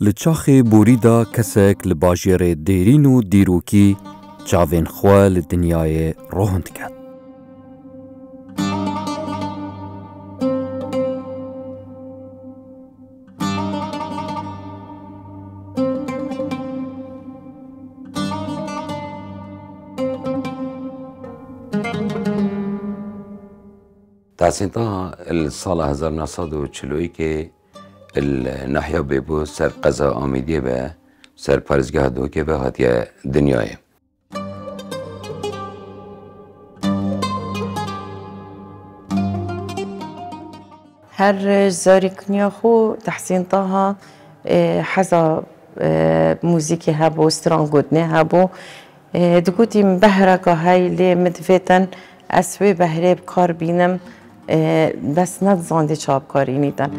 لچاخی بوریدا کسک لباجیر دیرین و دیروکی چاوین خواه لدنیای روحند کد. تحسین‌ها السال 1940 که الناحیه بیبو سر قضا آمیدی به سر پارزگاه دو که به هاتیه دنیای هر زاری کنیا خو تحسین طه حذا موزیکی هبو سترانگودنه هبو دکوتی مبهره که های لی مدفتن اسوی بهره بکار بینم بس نتزانده چاب کاری نیدن.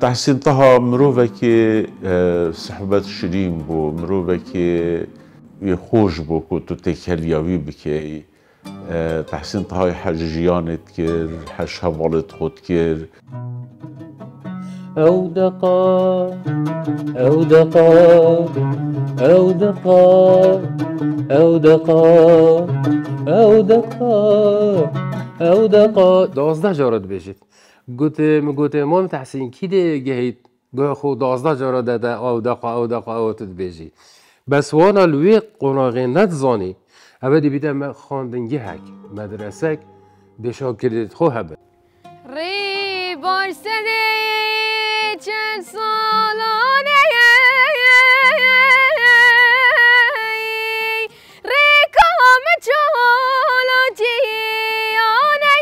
تحسین طه مروفه که صحبت شیرین بو مروفه که خوش بو که تو تکلیاوی بکی تحسین طه حجیانت کر حش حوالت خود کر او دقا او دقا او دقا او دقا او دقا او دقا 12 جارت بشید گوته مام تحسین کی ده گهید گه خود 12 جارت داده او دقا او تد بشید بس وانا لوی قناغی نتزانی ابدی بیدم خواندنگی هک مدرسک دشا کردید خو هبه ری بارسده چند سالانه ری کام چالو جیانه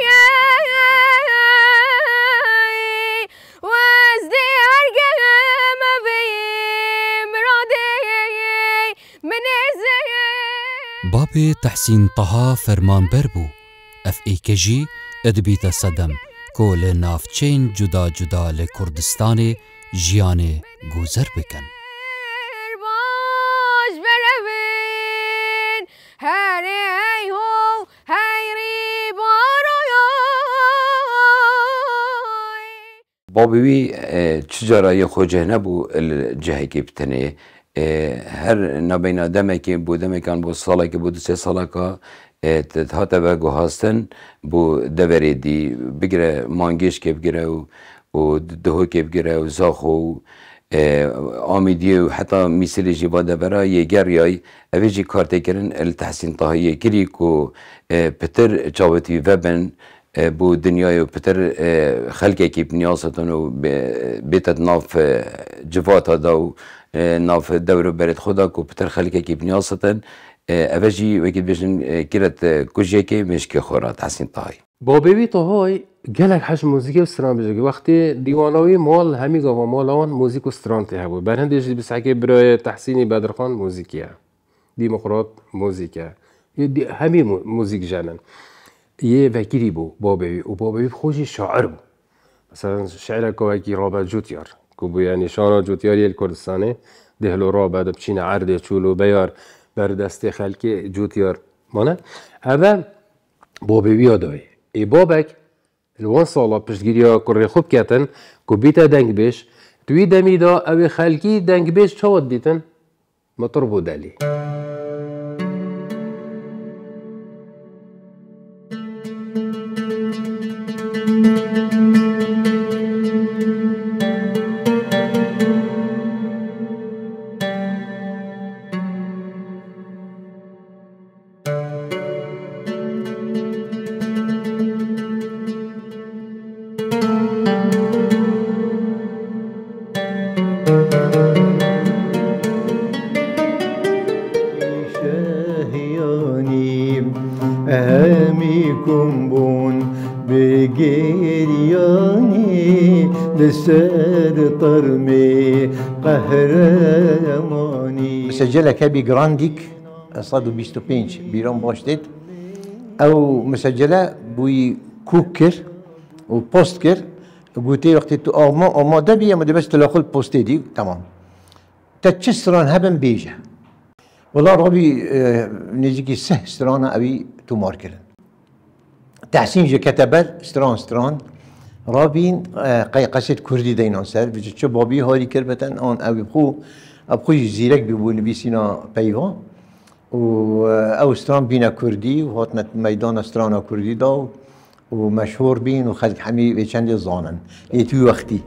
وزدی هرگم بیم راده منزه باب تحسین طه فرمان بربو اف ایکجی ادبیت صدم کل نافچین جدا جدا لکردستان جیان گذر بکن. باش بروین هری ای هو هیری باروی بابی چجورای خوجه نبو الجهه که بتنه هر نبین آدمه که بودمه کن بو ساله که بود 3 ساله که هاته و گوهاستن بو دوری دی بگیره مانگیش که بگیره و دهو که بگیره و زاخو و آمیدی و حتی میسیلی جیبا دبرا یه گریای اویجی کارته کرن التحسین طهیه کری که پتر چاوتی وبن بو دنیای و پتر خلقه که بنیاستن و بیتت ناف جواتا دا و ناف دور برد خدا که پتر خلقه که بنیاستن اوجی وقتی بیشتر کرد کجیه که مشک خورد تحسین طهی بابی طهای گلک حش موزیک و استران بجه وقتی دیوانوی مال همی گاوا مال آن موزیک و استران ته بود بر هندش بسعی برای تحسینی بدرخان موزیکیه دیمقراط موزیکیه همی موزیک جنن یه وکیلی بو بابی و بابی خوشی شاعر بو مثلا شعر کوکی رابط جوتیار که یعنی شانا جوتیاری کردستانه دهلو رابط بچین عرض چولو بیار بر دست خلکی جوتیار مانه اول بابی یادای ای بابک الوان سالا پشتگیریا کره خوب کتن که بیتا دنگ بیش توی دمیدا او خلکی دنگ بیش چاود دیتن مطر بودلی مسجله كابي جرانديك صادو 25 بيرون باشتت او مسجله بوي كوكر وبوستكر قلتي وقت تو اما ده بيا ما بس تلاقي البوستي دي تمام تتشسران هبن بيجا والله ربي نجيكي سهسترانا ابي تو ماركر تحسين جو كتبر ستران رابين قصد كردي دينان سر بجد شو بابي هاري كربتن آن أبخو زيرك بيبون بيسينا بيوان و أوستران بينا كردي وهاتنا ميدان أسترانا كردي دا ومشهور بين وخلق حمي بيشند زانن يتوي وقتي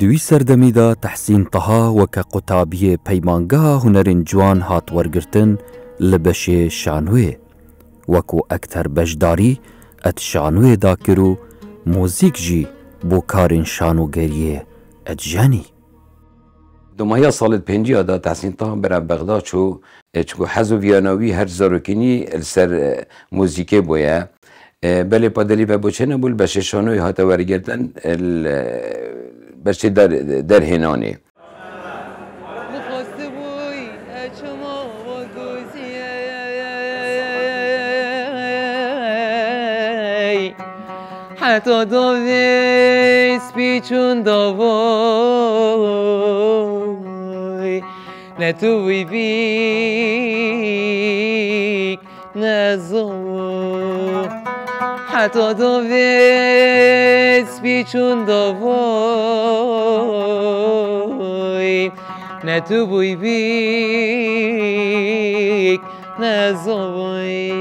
دوی سردمی دا تحسین طها وکا قطابی پیمانگاه هنرین جوان هات ورگرتن لبش شانوی وکو اکتر بجداری ات شانوی دا کرو موزیک جی بو کارین شانوگریه ات جانی. دومایا سال 50 دا تحسین طها برا بغداد چو چکو حزو ویاناوی هر زاروکنی السر موزیکه بویا بله پادلی و بوچه نبول بشه شانوی هات ورگرتن بچه در هنانه حتی دویس پیچون دوای نه توی بیک نزو حتی دویس پیچون دوای نه توی بیک نزوی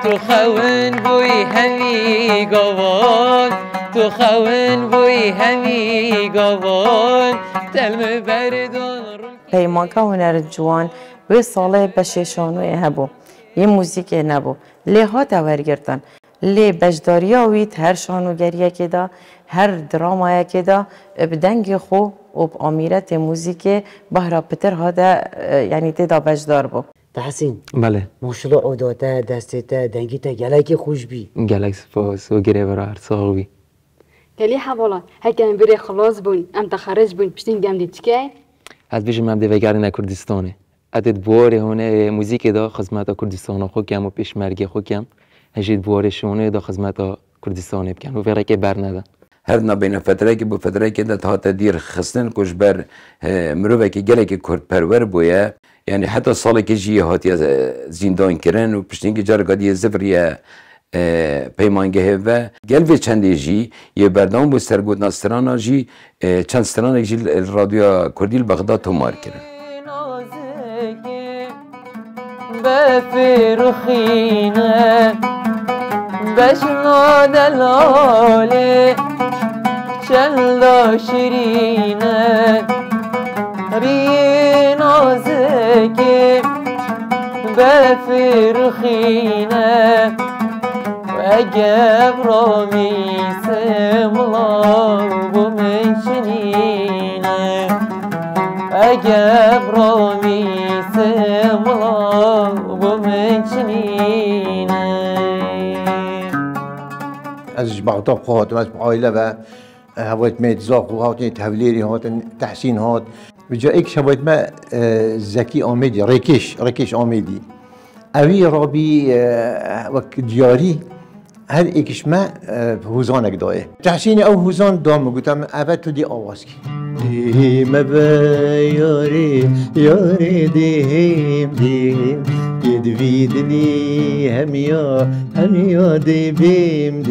تو خون بوی همی گوان تو خون بوی همی گوان تلم بردان پیمانکا هنر جوان و ساله بشیشانوی هبو یه موزیک نبو لی ها تورگرتن لی بجداریا وید هر شانوگریه که دا هر درامایه که دا بدنگ خو و بامیرت موزیک بهرا پتر ها دا یعنی تدا بجدار بو. تحسین بله ماشاءالله عوداته دستته دنگیته گلک خوش بی گلک سپاس و گره برا هر ساق بی کلی حوالا هکن بری خلاص بون ام تخرج بون پشتین گم دید چکه؟ از بیشم هم دیوگرین کردستانه عدد بواره هونه موزیک دا خدمت کردستان خو کم و پیشمرگی خو کم هجید بواره شونه دا خدمت کردستان بکن و فرقه بر ندن هر نبین فتره که بو فتره که ده تا دیر خستن کش بر مروه که گله که کرد پرور بویه یعنی حتی سال که جی هاتی زندان کرن و پشتین که جرگادی زفریه پیمانگه و گلوی چندی جی یه بردام بو سرگود ناسترانا جی چند سترانا جی رادیو کردیل بغداد تومار کرن بفرخینه بشنا دلاله چلا شیرینه ری نازکی بفرخینه و گبرامی سملاب و منشنینه و گبرامی سملاب و منشنینه از بغداد خواهد از عائله و هوایت متزاق و هاتن تحویلی هاتن تحسین هات و جا ایک هوایت ما زکی آمیدی ریکش آمیدی اوی رابی وک دیاری هر ایکش ما هوزانک دایه تحسین او هوزان دام گفتم اول تو دی آواز کی دیم با یاری دیم يدفيدني هميا ديبيم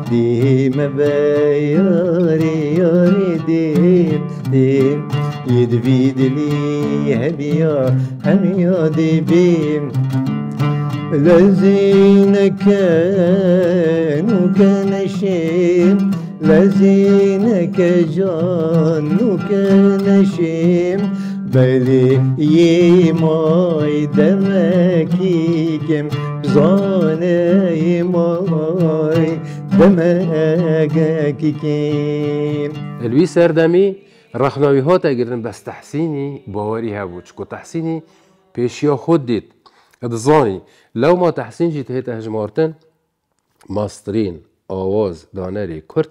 ديم بياري ديم يدفيدني هميا ديبيم لزينك نشيم لزينك جانك نشيم بلی یمای دمکی کم زانه یمای دمکی کم الوی سردمی رخناوی ها تگردن بس تحسینی باوری هبو چکو تحسینی پیشیا خود دید ادزانی لو ما تحسین جی تهیت هجمارتن ماسترین آواز دانری کرد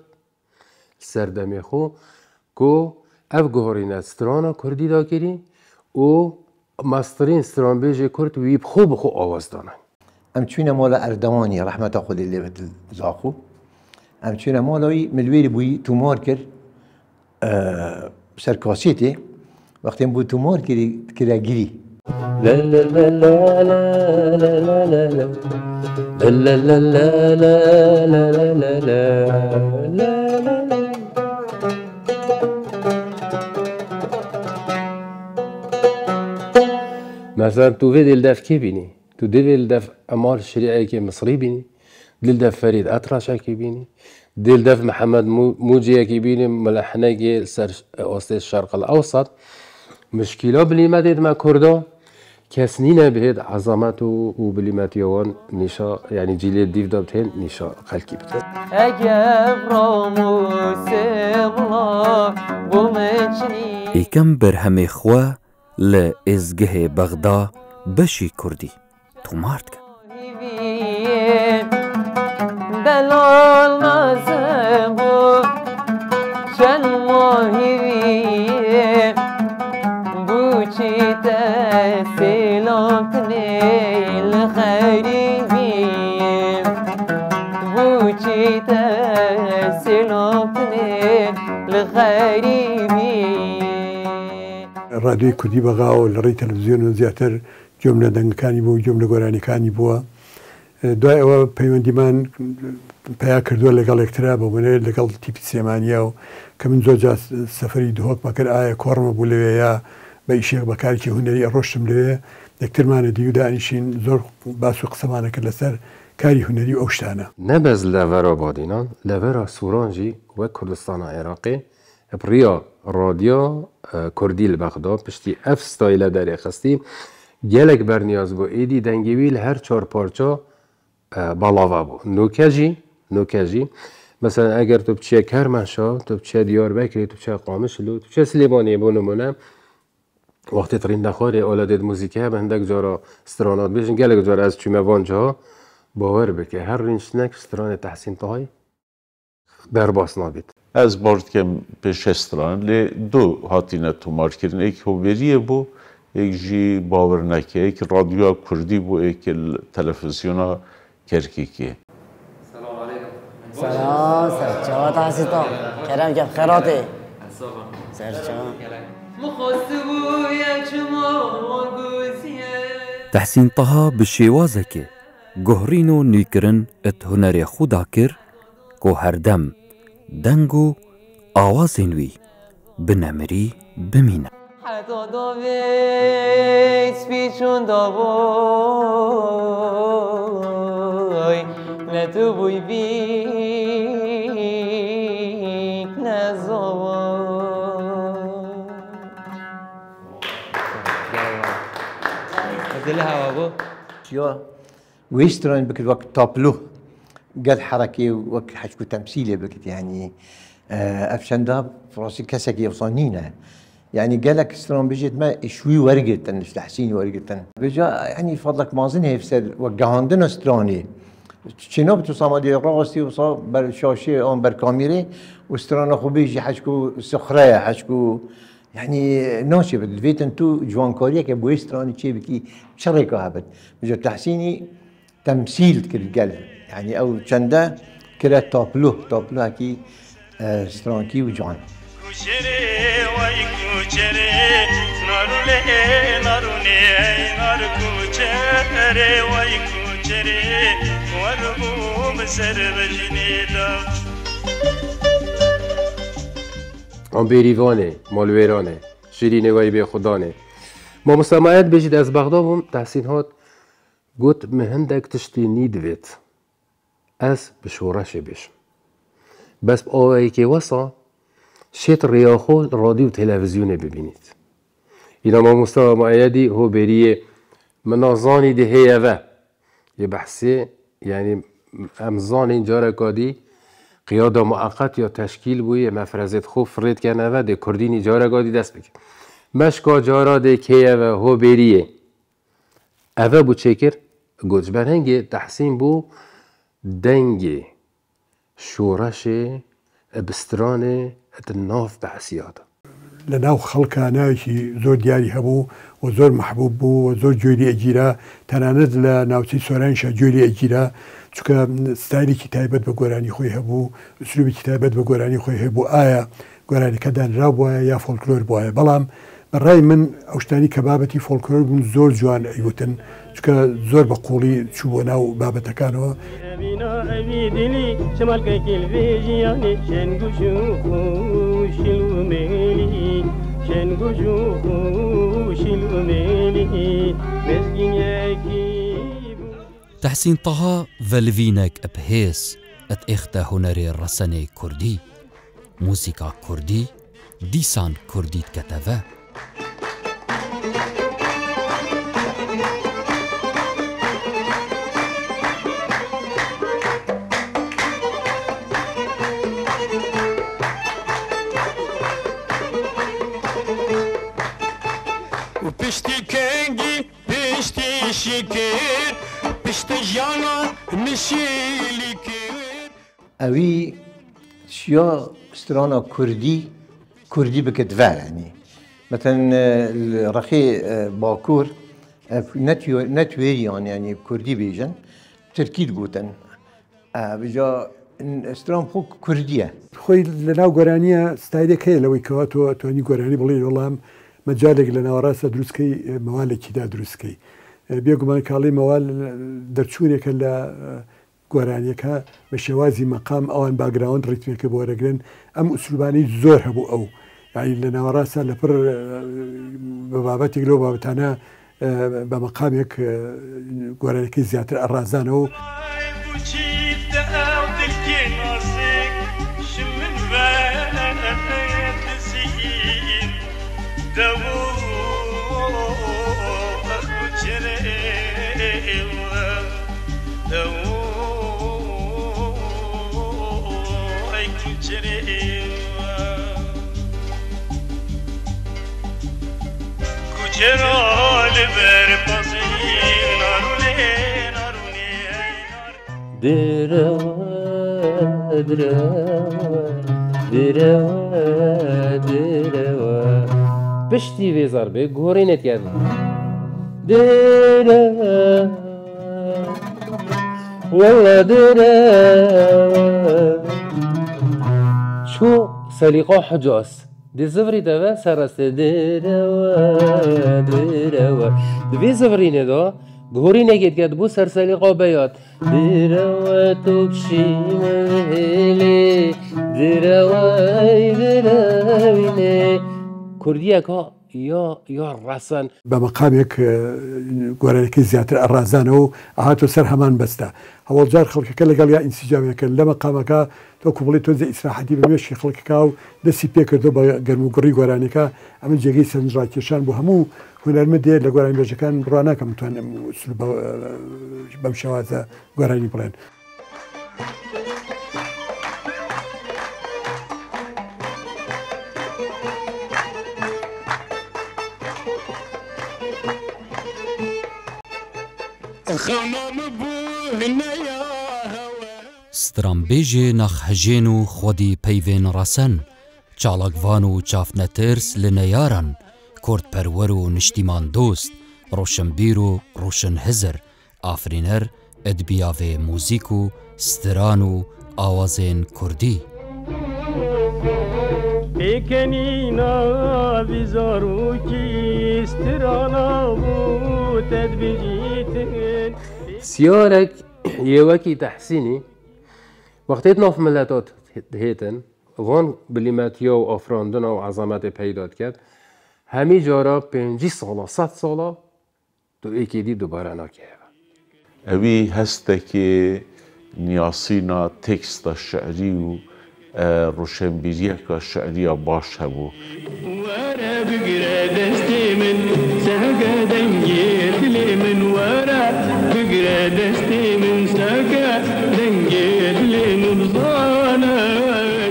سردمی خو کو اف گوهرین استرانا کردی دا کری و ماسترین استران بیجه کرد ویب خوب خو آواز دانن ام چوینا مالا اردوانی رحمت خودی لیبت زاخو ام چوینا مالایی ملویری بوی تومار کر سرکاسیتی وقتی بو تومار کرا گیری لا لا لا لا لا لا لا لا لا لا لا لا لا لا لا مثلا تو في دل داف كي بيني تو دل داف أمار الشريعة كي مصري بيني دل داف فريد أطرش كي بيني دل داف محمد موجي كي بيني ملحنا كي وسط الشرق الأوسط مشكلة بلي ما ديد ما كردو كسنين بهد عظمته وبليمات يوان نشا يعني جيل ديف دابتين نشا خلكي بت اگه راموس بلا بومچنی ایکم برهم خوا لازگه بغدا بشی کردی تو مرد که دلال نازبو شن ماهیویه بوچی تسلام تنیل خریبیه بوچی تسلام تنیل خریبیه رادیۆی کوردی بەغاوە لە ڕێی تەلەڤیزیۆن زیاتر جۆم لە دەنگەکانی بوو جۆم لە گۆرانیەکانی بووە دوای ئەوە پەیوەندیمان پیا کردووە لەگەڵ یەکترا بە وێنەیە لەگەڵ تیپی سلێمانیە و کە من زۆر جار سەفەری دهۆکمە کرد ئایا کۆڕمە بوو لەوێ یا بە ئیشێک بەکارێکی هونەری ئەڕۆشتم لەوێ یەکترمانە دی و دانیشین زۆر باس و قسەمانە کرد لەسەر کاری هونەری و ئەو شتانە نەبەز لەڤەرە بادینان لەڤەرە سوورانجی وەک کوردستانە عێراقی بریا رادیو کردی لبغدا پشتی اف ستایل داره خستی گلک برنیاز بو ایدی دنگویل هر چهار پارچه بالاوا بو نوکجی مثلا اگر تو بچه کرمانشاه تو بچه دیاربکری تو بچه قامشلو تو بچه سلیمانی بو نمونه وقتی ترین نخوری اولاد موزیکه به هندک جارا استرانات بیشن گلک جارا از چیمه وانجا باور بکه هر رینشنک استران تحسین طهای برباس نابید از باردکم پشستران لی دو هاتینه تومار کردن ایک هوبریه بو ایک جی باور نکه ایک رادیو کردی بو ایک تلفزیون کرکیکی سلام علیکم سلام سرچاوه تحسیطا کرم که خیراته سرچاوه تحسین طها بشێوازە کێ گۆهڕین و نویکردن ات هونەرێ خودا کرد کۆ هەردەم دەنگ و ئاوازێن وی بنەمری بمینە حتی داویت پیچون داوی نتو بوی بیک نزاوی دل هوا بو شو ويسترن بكت وقت طابلو قال حركي وقت حشكو تمثيلي بكت يعني افشندا فراسي كسكي وصانينا يعني قالك سترون بيجيت ما شوي ورقتن مش تحسين ورقتن بيجا يعني فضلك مازن هيفسر وقهاندن ستراني شنو بتو صامدي راسي وصاب بالشاشه اون بالكاميرا وستران خو بيجي حشكو سخريه حشكو يعني ناشي بالفيت انتو جوان كوريا كبو ستراني شي بكي شركه هبت بيجا تحسيني تمثيل كل قلب يعني او چنده كلا طابلو هكي سترانكي وجوان کوچره وای کوچره نارونه نارونه نار کوچره وای کوچره وربوم سر بجنیدا آن بیریوانه مالویرانه شیرینه وای به خدانه ما مسامعات بجید از بغداد هم تحسین هات گوت مهندک تشتی نیدویت از بشورش بشم بس آوایی که وصا شت ریاخو رادیو تلویزیون ببینید اینا ما مستوى معیدی هو بریه منازانی ده هیه و یه بحثی یعنی امزان اینجا رکادی قیاده معقد یا تشکیل بوی مفرزت خوب فرید کنه و ده کردین اینجا رکادی دست بکن مشکا جارا ده که و هو بریه اوه بو چکر گوش برهنگ تحسین بو دنگ شورش بسترانه الناف بحسياته لەناو خەڵکە ناوێکی زۆر دیاری هەبوو و زۆر محبوب بوو و زۆر گوێری ئەگیرا تەنانەت لە ناوچەی سۆرانیشە گوێری ئەگیرا چونکە ستایلێکی تایبەت بە گۆرانی خۆی هەبوو ئوسلوبێکی تایبەت بە گۆرانی خۆی هەبوو ئایا گۆرانیەکە دانرا بووە یا فۆلکلۆر بووە بەڵام بەڕای من ئەو شتانی کە بابەتی فۆلکلۆر بوون زۆر جوان ئەیوتن چونکە زۆر بە قوڵی چوو بۆ ناو بابەتەکانەوە تحسين طه فالفينك ابهيس ات اختا هنري رسني كردي موسيقى كردي ديسان كردي كتفا وبشتي كنجي بشتي شكر بشتي جانا نشيلي كير اوي شيا سترانا كردي بكتفا يعني مثلا الرخي باكور نتويري يعني كردي بيجن تركيد قوتن بجا ستران خو كردية خوي لناو قرانية ستايلك هي لو يكواتو تواني قراني بلين والله مجالك لنا وراسة دروسكي موالك كدا دروسكي بيقول من كالي موال درشونك لا قرانيك بشوازي مقام اوان باغراوند ريتميك بورغرين ام اسلوباني زور هبو او يعني لنا وراسة لبر ببابتك لو بابتانا بمقامك قرانيك زيادة الرازانو بشتي في ضربة قورينت يعني والله شو سليقة حجاز دي زفري دوا سرست دي زفرينه دا قورينه قد بو سر سليقة بيات توبشي مهلي كرديك يا رسن بمقامك قرانك زيادة الرازانو هاتو سر همان بستا هو الجار خلقك اللي قال يا انسجامك لما قامك تو كوبليتو زي اسراحتي بمشي خلقك او دسي بيكر دو بقرمو قري قرانك عمل جاقي سنجراكيشان بو همو هنرمدي لقراني بجكان براناك متوان اسلوب بمشوازة قراني بلين سترامبيجي نخ هجينو خودي بيفين راسن چالاقوانو چافنه ترس لنيارن كورد پرورو نشتيمان دوست روشنبيرو روشن هزر آفرينر ادبياوه موزيكو سترانو آوازين كردي اکنینا بیزارو کی سترانا بو تدبیجیتن سيارك يواكي تحسيني وقتيت نوف ملاتات هيتن وان بليمات يو افراندنا وعظمات پیدات کرد همي جارا 50 سالا 100 سالا تو ايكي دي دوباره ناكيه اوي هستكي نياسينا تكست الشعري و روشنبيريك الشعرية باش هبو ورا بقرا دستي من ساقا دنجيت لي من ورا بقرا دستي من ساقا دنجيت لي من ظانا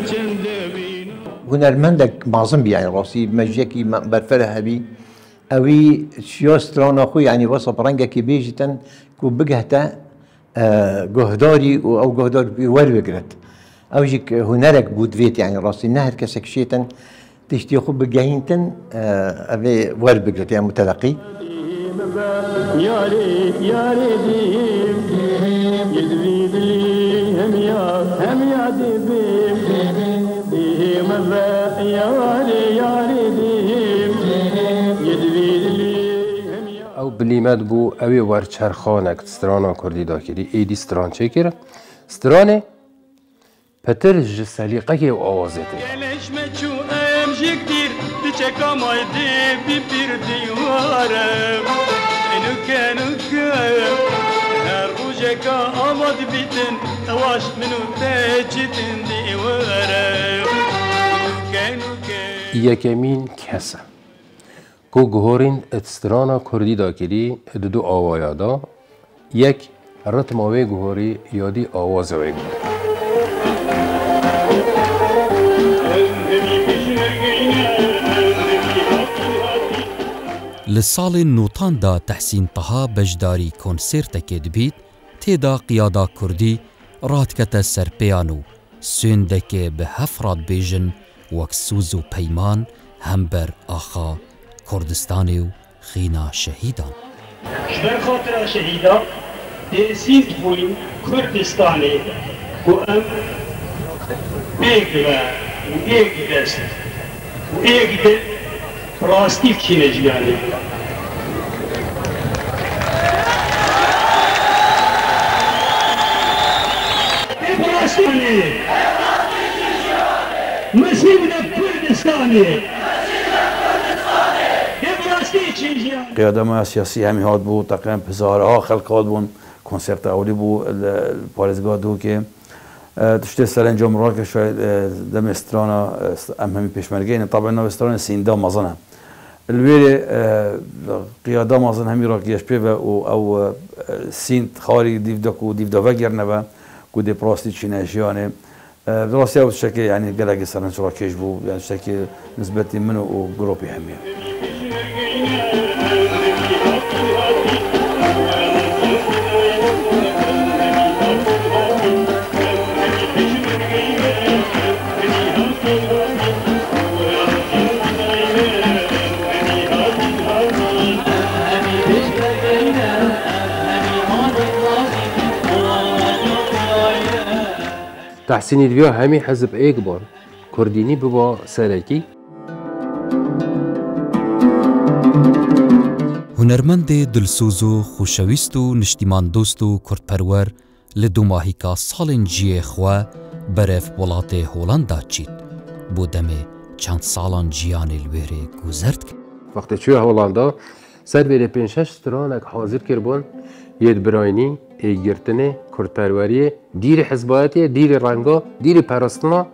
جندبين هنرمندك معظم يعني راسي مجيكي برفره هبي اوي شيوسترانا خو يعني وصف رنجك بيجتن كو بقهتا جهداري او جهدار بيور بقرت اوجيك هنرك بودفيت يعني راسي النهر كسكشيتن تشتي خو بجاهينتن أبي ور بقرت يعني متلقي ياري ياري ديم يدريد لي هم يا ديم ديم ياري ياري ديم يدريد لي هم يا او بلیمت بو اوی ور چرخانک سترانا کردی دا کردی ایدی ستران چه کرد؟ سترانه پتر ج سلیقه که آوازته Gelişme şu emciktir Diçeka maydi bir divarım Enuke Her uceka amad bitin Avaş minu teçitin divarım Enuke یکمین کسه کو گهورین اتسترانا کردی دا کردی دو آوایا دا یک رتم آوی گهوری یادی آواز آوی گهوری لسال نوتان دا تحسین طها بجداری کنسرتک دبید تیدا قیادا کردی راتکت سرپیانو سوندک به هفراد بیجن وک سوز و پیمان هم بر آخا کردستانی و خینا شهیدان بر خاطر شهیدا تأسیس بوین کردستانی و ام ایک و ایک دست و ایک دل راستی کینجیانی افراسیانی مسیب کردستانی قیاده ما سیاسی همی هاد بود تقریبا هزارها خلق هاد بون کنسرت اولی بود پارزگاه دو که تشتی سر انجام را که شاید دم استرانا همی پیشمرگه این طبعا نو استرانا سیندا مازنه الویل قیاده مازن همی را که یشپی او سیند خاری دیو دکو دیو دو وگرنه و کودی پراستی چینشیانه دراستی او شکل یعنی گلگی سرنج را کش بود یعنی شکل نسبتی منو و گروپی همیه تحسینی دویا همی حزب ایک بار کردینی ببا سرکی هنرمند دلسوز و خوشویست و نشتیمان دوست و کردپرور لدوماهیکا سالن جیه خواه برف ولات هولندا چید بودمه چند سالان جیان الویره گذرد کرد وقتی چوی هولندا سر بیر پنشش سترانک حاضر کربون ید براینی ایگرتنه کردپروریه دیر حزبایتی دیر رنگا دیر پرستنا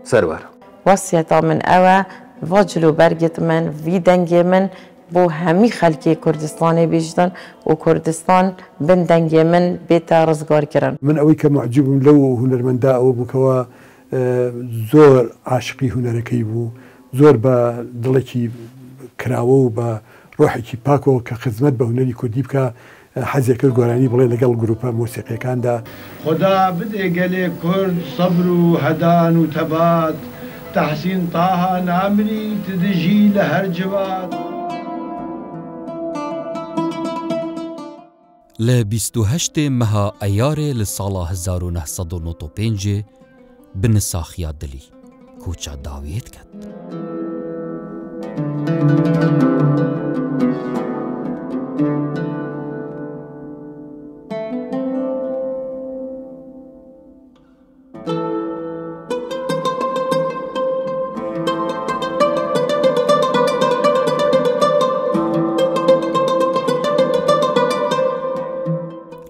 سرور وصیتا من اوه واجلو برگت من وی دنگی من بو همی خلکی کردستانی بیجدن و کردستان بن دنگی من بیتا رزگار کرن من اوی که معجبم لو هنرمندا او بکوا زور عاشقی هنرکی بو زور با دلکی کراو با روحی پاکو که خدمت به هنری کردی بکا حزیکر گورانی بله لگل گروپا موسیقی کاندا خدا بده گله کرد صبر و هدان و تبات تحسین طه نامری تدجی لهر جواد ل 28 مها ایار لسالا 1995 بنساخیا دلی کوچا داویت کرد.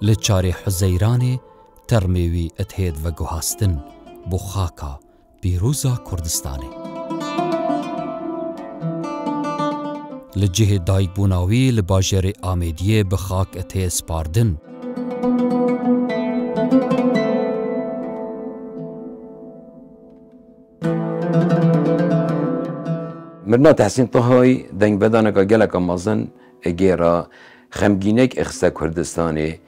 لچار حزیران ترمیوی اتهید و گوهاستن بو خاکا بیروزا کردستانی لجه دایک بوناوی لباجر آمیدیه بخاک اتهید سپاردن مرنا تحسین طهایی دنگ بدانکا گلکا مازن اگیرا خمگینک اخسته کردستانی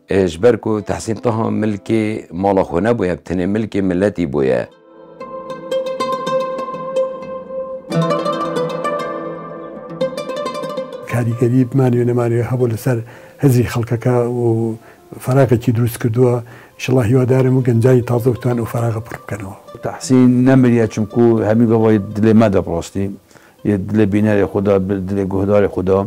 اجبر کو تحسین طه ملکی مالا خونه بویا بتنه ملکی ملتی بویا کاریگەری بمانوێ نەمانوێ هەبوو لەسەر هەزی خەڵکەکە و فەراغێکی دروست کردووە ئینشەڵڵا هیوادارم و گەنجانی تازە بتوان و فەراغە پڕ بکەنەوە. تحسین نەمریە چونکو هەمی گەڵی دلێ مەدە ڕاستی، یە دلێ بینەری خوددا دلێ گوهداری خوددا.